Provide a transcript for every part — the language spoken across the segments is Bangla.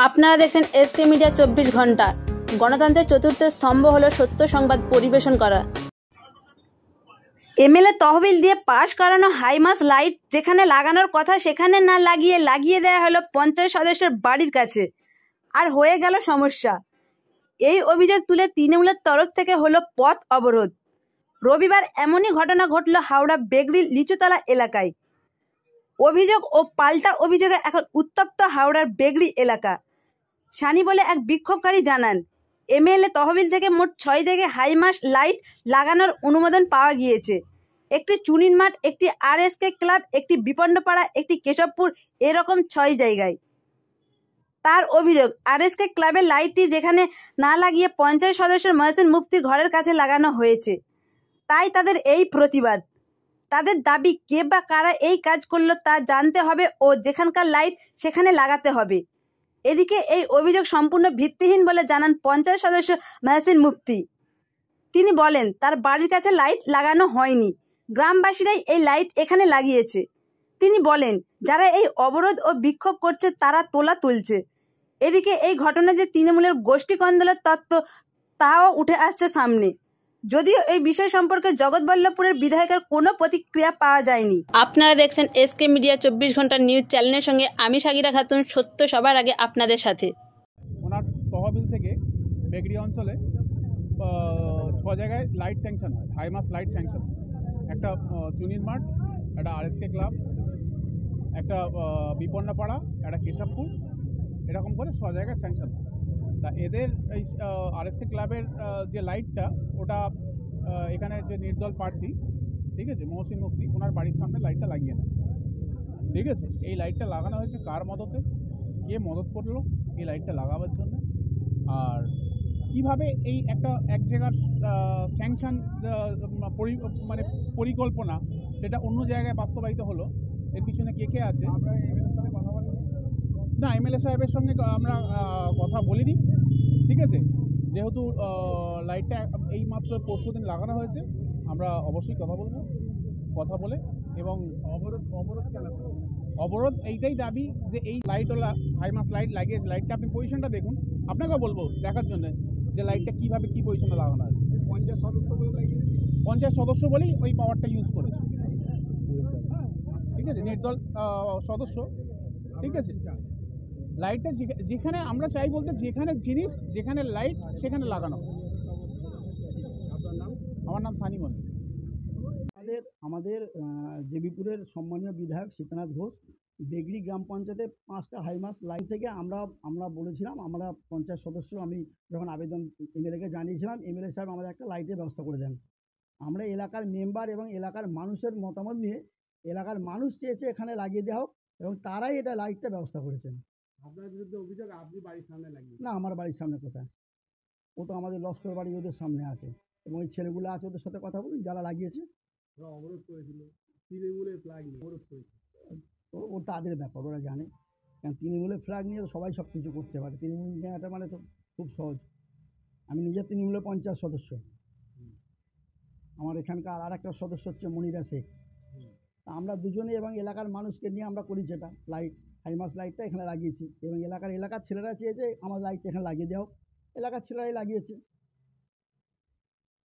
আপনারা দেখছেন এসকে মিডিয়া 24 ঘন্টা। গণতন্ত্রের চতুর্থ স্তম্ভ হলো সত্য সংবাদ পরিবেশন করা। এমএলএ তহবিল দিয়ে পাশ করানো হাইমাস লাইট যেখানে লাগানোর কথা সেখানে না লাগিয়ে দেওয়া হলো পঞ্চায়েত সদস্যের বাড়ির কাছে, আর হয়ে গেল সমস্যা। এই অভিযোগ তুলে তৃণমূলের তরফ থেকে হলো পথ অবরোধ। রবিবার এমনই ঘটনা ঘটল হাওড়া বেগড়ি লিচুতলা এলাকায়। অভিযোগ ও পাল্টা অভিযোগে এখন উত্তপ্ত হাওড়ার বেগড়ি এলাকা। সানি বলে এক বিক্ষোভকারী জানান, এমএলএ তহবিল থেকে মোট 6 জায়গায় হাইমাস লাইট লাগানোর অনুমোদন পাওয়া গিয়েছে। একটি চুনির মাঠ, একটি আরএসকে ক্লাব, একটি বিপন্নপাড়া, একটি কেশবপুর, এরকম 6 জায়গায়। তার অভিযোগ, আরএসকে ক্লাবের লাইটটি যেখানে না লাগিয়ে পঞ্চায়েত সদস্য মহসিন মুফতির ঘরের কাছে লাগানো হয়েছে, তাই তাদের এই প্রতিবাদ। তাদের দাবি, কে বা কারা এই কাজ করলো তা জানতে হবে ও যেখানকার লাইট সেখানে লাগাতে হবে। এদিকে এই অভিযোগ সম্পূর্ণ ভিত্তিহীন বলে জানান পঞ্চায়েত সদস্য মহসিন মুফতি। তিনি বলেন, তার বাড়ির কাছে লাইট লাগানো হয়নি, গ্রামবাসীরাই এই লাইট এখানে লাগিয়েছে। তিনি বলেন, যারা এই অবরোধ ও বিক্ষোভ করছে তারা তোলা তুলছে। এদিকে এই ঘটনা যে তৃণমূলের গোষ্ঠী কন্দলের তত্ত্ব তাও উঠে আসছে সামনে। যদিও এই বিষয় সম্পর্কে জগৎবল্লভপুরের বিধায়কের কোনো প্রতিক্রিয়া পাওয়া যায়নি। আপনারা দেখছেন এসকে মিডিয়া 24 ঘন্টা নিউজ চ্যানেলের সঙ্গে আমি সাগিরা খাতুন, সত্য সবার আগে আপনাদের সাথে। ওনার তহবিল থেকে বেগড়ি অঞ্চলে 6 জায়গায় লাইট স্যাংশন হয়, হাইমাস লাইট স্যাংশন। একটা চুনির মাঠ, একটা আরএসকে ক্লাব, একটা বিপন্নপাড়া, একটা কেশবপুর, এরকম করে 6 জায়গায় স্যাংশন হয়। তা এদের এই আরএসকে ক্লাবের যে লাইটটা, ওটা এখানে যে নির্দল প্রার্থী, ঠিক আছে, মহসিন মুফতি, ওনার বাড়ির সামনে লাইটটা লাগিয়ে নেয়। ঠিক আছে, এই লাইটটা লাগানো হয়েছে কার মদতে, কে মদত করলো এই লাইটটা লাগাবার জন্য, আর কিভাবে এই এক জায়গার স্যাংশন মানে পরিকল্পনা সেটা অন্য জায়গায় বাস্তবায়িত হলো, এর পিছনে কে আছে। না, এমএলএ সাহেবের সঙ্গে আমরা কথা বলিনি। ঠিক আছে, যেহেতু লাইটটা এই মাত্র পরশুদিন লাগানো হয়েছে, আমরা অবশ্যই কথা বলে এবং অবরোধ এইটাই দাবি যে এই লাইটওয়ালা হাইমাস লাইট লাগিয়েছে। লাইটটা আপনি পজিশনটা দেখুন, আপনাকেও বলবো দেখার জন্য যে লাইটটা কীভাবে কী পজিশনে লাগানো আছে। পঞ্চায়েত সদস্য বলেই ওই পাওয়ারটা ইউজ করেছে। ঠিক আছে, নির্দল সদস্য। ঠিক আছে, লাইটটা যেখানে আমরা চাই বলতে, যেখানে জিনিস, যেখানে লাইট সেখানে লাগানো। আমার নাম সানি মল্লিক। আমাদের দেবীপুরের সম্মানীয় বিধায়ক সীতানাথ ঘোষ বেগড়ি গ্রাম পঞ্চায়েতে 5টা হাইমাস লাইট থেকে আমরা বলেছিলাম, আমরা পঞ্চায়েত সদস্য, আমি যখন আবেদন এমএলএকে জানিয়েছিলাম, এমএলএ সাহেব আমাদের একটা লাইটের ব্যবস্থা করে দেন। আমরা এলাকার মেম্বার এবং এলাকার মানুষের মতামত নিয়ে, এলাকার মানুষ চেয়েছে এখানে লাগিয়ে দেওয়া হোক এবং তারাই এটা লাইটটা ব্যবস্থা করেছেন। আপনার বিরুদ্ধে অভিযোগ আপনি বাড়ির সামনে লাগিয়ে? না, আমার বাড়ির সামনে কোথায়, ও তো আমাদের লস্কর বাড়ি, ওদের সামনে আছে এবং ওই ছেলেগুলো আছে, ওদের সাথে কথা বলুন যারা লাগিয়েছে। ওরা অবরোধ করেছিল, তৃণমূলের ফ্ল্যাগ নিয়ে অবরোধ করেছিল। ও তাদের ব্যাপার, ওরা জানে। কারণ তৃণমূলের ফ্ল্যাগ নিয়ে তো সবাই সব কিছু করতে পারে, তৃণমূল নেওয়াটা মানে তো খুব সহজ। আমি নিজে তৃণমূলের পঞ্চায়েত সদস্য, আমার এখানকার আর একটা সদস্য হচ্ছে মনিরা শেখ। আমরা দুজনে এবং এলাকার মানুষকে নিয়ে আমরা করি যেটা লাইট, হাইমাস লাইটটা এখানে লাগিয়েছি এবং এলাকার ছেলেরা চেয়েছে আমার লাইটটা এখানে লাগিয়ে দেওয়া হোক, এলাকার ছেলেরাই লাগিয়েছে।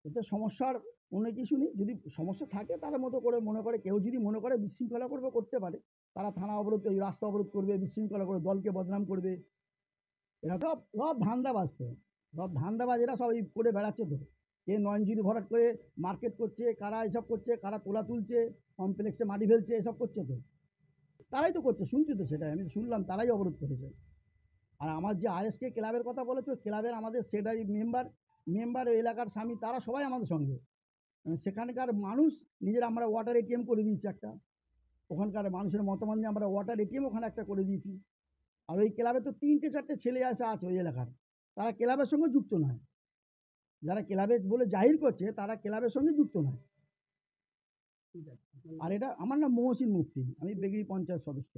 এতে সমস্যার অন্য কিছু নেই। যদি সমস্যা থাকে তারা মতো করে মনে করে, কেউ যদি মনে করে বিশৃঙ্খলা করতে পারে, তারা থানা অবরোধ, রাস্তা অবরোধ করবে, বিশৃঙ্খলা করে দলকে বদনাম করবে। এরা সব ধান্দাবাজ, সব ধান্দাবাজ, এরা সব করে বেড়াচ্ছে। তো কে নয়নজুরি ভরাট করে মার্কেট করছে, কারা এসব করছে, কারা তোলা তুলছে, কমপ্লেক্সে মাটি ফেলছে, এসব করছে। তো তারাই তো করছে, শুনছি তো, সেটাই আমি শুনলাম, তারাই অবরোধ করেছে। আর আমার যে আরএসকে ক্লাবের কথা বলেছো, ক্লাবের আমাদের সেটাই মেম্বার এলাকার স্বামী, তারা সবাই আমাদের সঙ্গে। সেখানকার মানুষ নিজের, আমরা ওয়াটার এটিএম করে দিয়েছি একটা, ওখানকার মানুষের মতামত নিয়ে আমরা ওয়াটার এটিএম ওখানে একটা করে দিয়েছি। আর ওই ক্লাবে তো 3-4টে ছেলে আছে ওই এলাকার, তারা ক্লাবের সঙ্গে যুক্ত নয়। যারা ক্লাবে বলে জাহির করছে তারা ক্লাবের সঙ্গে যুক্ত নয়। আর এটা আমার নাম মহসিন মুফতি, আমি বেগড়ি পঞ্চায়েত সদস্য।